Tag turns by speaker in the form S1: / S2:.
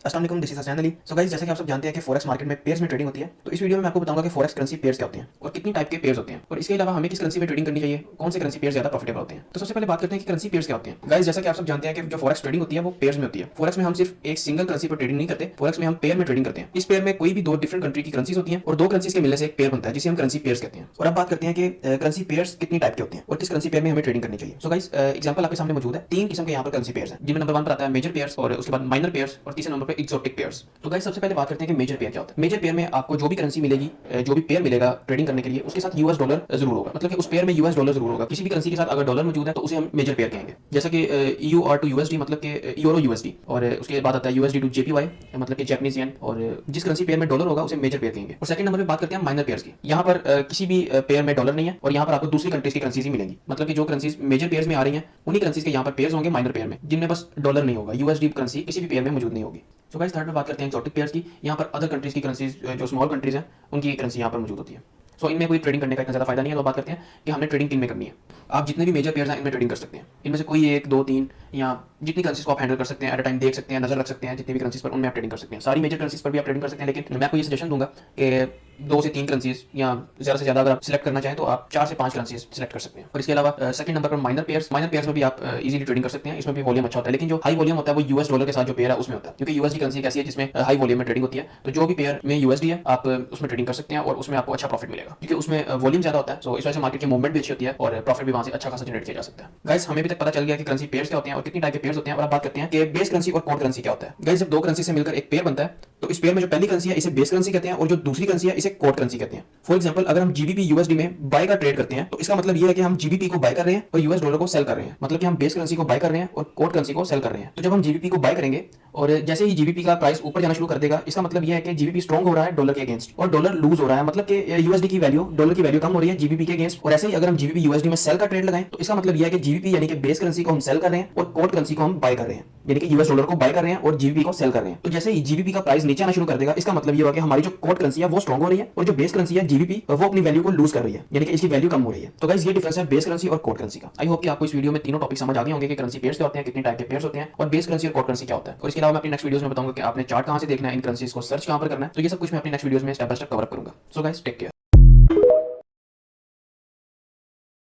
S1: अस्सलाम वालेकुम, this is Hasan Ali. So guys, जैसे कि आप सब जानते हैं कि फॉरेक्स मार्केट में पेयर्स में ट्रेडिंग होती है, तो इस वीडियो में मैं आपको बताऊंगा कि फॉरेक्स करेंसी पेयर्स क्या होते हैं और कितनी टाइप के पेयर्स होते हैं, और इसके अलावा हमें किस करेंसी में ट्रेडिंग करनी चाहिए, कौन से करेंसी पेयर्स ज्यादा प्रॉफिटेबल होते हैं। तो सबसे पहले बात करते हैं कि करेंसी पेयर्स क्या होते हैं। गाइस, जैसा कि आप सब जानते हैं कि जो फॉरेक्स ट्रेडिंग होती है वो पेयर्स में होती है। फॉरेक्स में हम सिर्फ एक सिंगल करेंसी पर ट्रेडिंग नहीं करते, फॉरेक्स में हम पेयर में ट्रेडिंग करते हैं। इस पेयर में कोई भी दो डिफरेंट कंट्री की करेंसीज होती हैं और दो करेंसीज के मिलने से एक पेयर बनता है जिसे हम करेंसी पेयर्स कहते हैं। और अब बात करते हैं कि करेंसी पेयर्स कितनी टाइप के होते हैं और किस करेंसी पेयर में हमें ट्रेडिंग करनी चाहिए। सो गाइस, एग्जांपल आपके सामने मौजूद है। तीन किस्म के यहाँ पर करेंसी पेयर्स हैं, जिनमें नंबर 1 पर आता है मेजर पेयर्स, और उसके बाद माइनर पेयर्स, और तीसरे नंबर पर एक्सोटिक पेयर्स। तो गाइस, सबसे पहले बात करते हैं कि मेजर पेयर क्या होता है। मेजर पेयर में आपको जो भी करेंसी मिलेगी, जो भी पेयर मिलेगा ट्रेडिंग करने के लिए, उसके साथ यूएस डॉलर जरूर होगा। मतलब कि उस पेयर में यूएस डॉलर जरूर होगा। किसी भी करेंसी के साथ अगर डॉलर मौजूद है तो उसे हम मेजर पेयर कहेंगे। जैसा कि ईयूआर टू यूएसडी, मतलब कि यूरो यूएसडी, और उसके बाद आता है यूएसडी टू जेपीवाई, मतलब कि जापानीज येन। और जिस करेंसी पेयर में डॉलर होगा उसे मेजर पेयर कहेंगे। और सेकंड नंबर पे बात करते हैं माइनर पेयर्स की। यहाँ पर किसी भी पेयर में डॉलर नहीं है और यहाँ पर आपको दूसरी कंट्रीज की करेंसीज ही मिलेंगी। मतलब कि जो करेंसीज मेजर पेयर्स में आ रही हैं उन्हीं करेंसीज के यहाँ पर पेयर्स होंगे माइनर पेयर में, जिनमें बस डॉलर नहीं होगा। यूएसडी करेंसी किसी भी पेयर में मौजूद नहीं होगी। सो गाइस, थर्ड में बात करते हैं एक्सोटिक पेयर्स की। यहाँ पर अदर कंट्रीज की करेंसीज, जो स्मॉल कंट्रीज हैं, उनकी करेंसी यहाँ पर मौजूद होती है। सो इनमें कोई ट्रेडिंग करने का इतना ज़्यादा फायदा नहीं है। तो बात करते हैं कि हमने ट्रेडिंग किन में करनी है। आप जितने भी मेजर पेयर्स हैं इनमें ट्रेडिंग कर सकते हैं। इनमें से कोई एक, दो, तीन, या जितनी करेंसीज को आप हैंडल कर सकते हैं, एट अ टाइम देख सकते हैं, नजर रख सकते हैं। जितनी भी करेंसीज पर उनमें आप ट्रेडिंग कर सकते हैं। सारी मेजर करेंसीज पर भी आप ट्रेडिंग कर सकते हैं, लेकिन मैं आपको ये सजेशन दूंगा कि 2 से 3 करेंसीज, या ज़्यादा से ज़्यादा अगर आप सिलेक्ट करना चाहें तो आप 4 से 5 करेंसीज सिलेक्ट कर सकते हैं। और इसके अलावा सेकंड नंबर पर माइनर पेयर्स में भी आप इजीली ट्रेडिंग कर सकते हैं। इसमें भी वॉल्यूम अच्छा होता है, लेकिन जो हाई वॉल्यूम होता है वो यूएस डॉलर के साथ जो पेयर है उसमें होता है, क्योंकि यूएसडी करेंसी कैसी है जिसमें हाई वॉल्यूम में ट्रेडिंग होती है। तो जो भी पेयर में यूएसडी है आप उसमें ट्रेडिंग कर सकते हैं और उसमें आपको अच्छा प्रॉफिट मिलेगा, क्योंकि उसमें वॉल्यूम ज्यादा होता है। सो इस वजह से मार्केट की मूवमेंट भी अच्छी होती है और प्रॉफिट भी वहां से अच्छा खासा जनरेट किया जा सकता है। गाइस, हमें भी तक पता चल गया कि करेंसी पेयर्स क्या होते हैं और कितनी टाइप के पेयर्स होते हैं। और अब बात करते हैं कि बेस करेंसी और कोर करेंसी क्या होता है। गाइस, जब दो करेंसी से मिलकर एक पेयर बनता है तो इस पेयर में जो पहली करेंसी है इसे बेस करेंसी कहते हैं, और जो दूसरी करेंसी है इसे कोर करेंसी कहते हैं। फॉर एग्जांपल, अगर हम जीबीपी यूएसडी में बाय का ट्रेड करते हैं तो इसका मतलब यह है कि हम जीबीपी को बाय कर रहे हैं और यूएस डॉलर को सेल कर रहे हैं। मतलब कि हम बेस करेंसी को बाय कर रहे हैं और कोर करेंसी को सेल कर रहे हैं। तो जब हम जीबीपी को बाय करेंगे और जैसे ही जीबीपी का प्राइस ऊपर जाना शुरू कर देगा, इसका मतलब यह है कि जीबीपी स्ट्रॉन्ग हो रहा है डॉलर के अगेंस्ट और डॉलर लूज हो रहा है। मतलब कि यूएसडी की वैल्यू, डॉलर की वैल्यू कम हो रही है जीबीपी के अगेंस्ट। और ऐसे ही अगर हम जीबीपी यूएसडी में सेल का ट्रेड लगाएं तो इसका मतलब यह है कि जीबीपी यानी कि बेस करेंसी को हम सेल कर रहे हैं और कोर करेंसी को हम बाय कर रहे हैं, यानी कि यूएस डॉलर को बाय कर रहे हैं और जीबीपी को सेल कर रहे हैं। तो जैसे ही जीबीपी का प्राइस नीचे आना शुरू कर देगा, इसका मतलब ये होगा कि हमारी जो कोर करेंसी है वो स्ट्रॉन्ग हो रही है और जो बेस करेंसी है जीबीपी वो अपनी वैल्यू को लूज कर रही है, यानी कि इसकी वैल्यू कम हो रही है। तो गाइस, ये डिफरेंस है बेस करेंसी और कोर करेंसी का। आई होप कि आपको इस वीडियो में तीनों टॉपिक समझ आ गए होंगे कि करेंसी पेयर्स क्या होते हैं, कितने टाइप के पेयर्स होते हैं, और बेस करेंसी और कोर करेंसी क्या होता है। और इसके अलावा मैं अपनी नेक्स्ट वीडियोस में बताऊंगा कि आपने चार्ट कहां से देखना है, इन करेंसीज को सर्च कहां पर करना है। तो ये सब कुछ मैं अपनी नेक्स्ट वीडियोस में step by step cover up करूंगा। So guys, take care.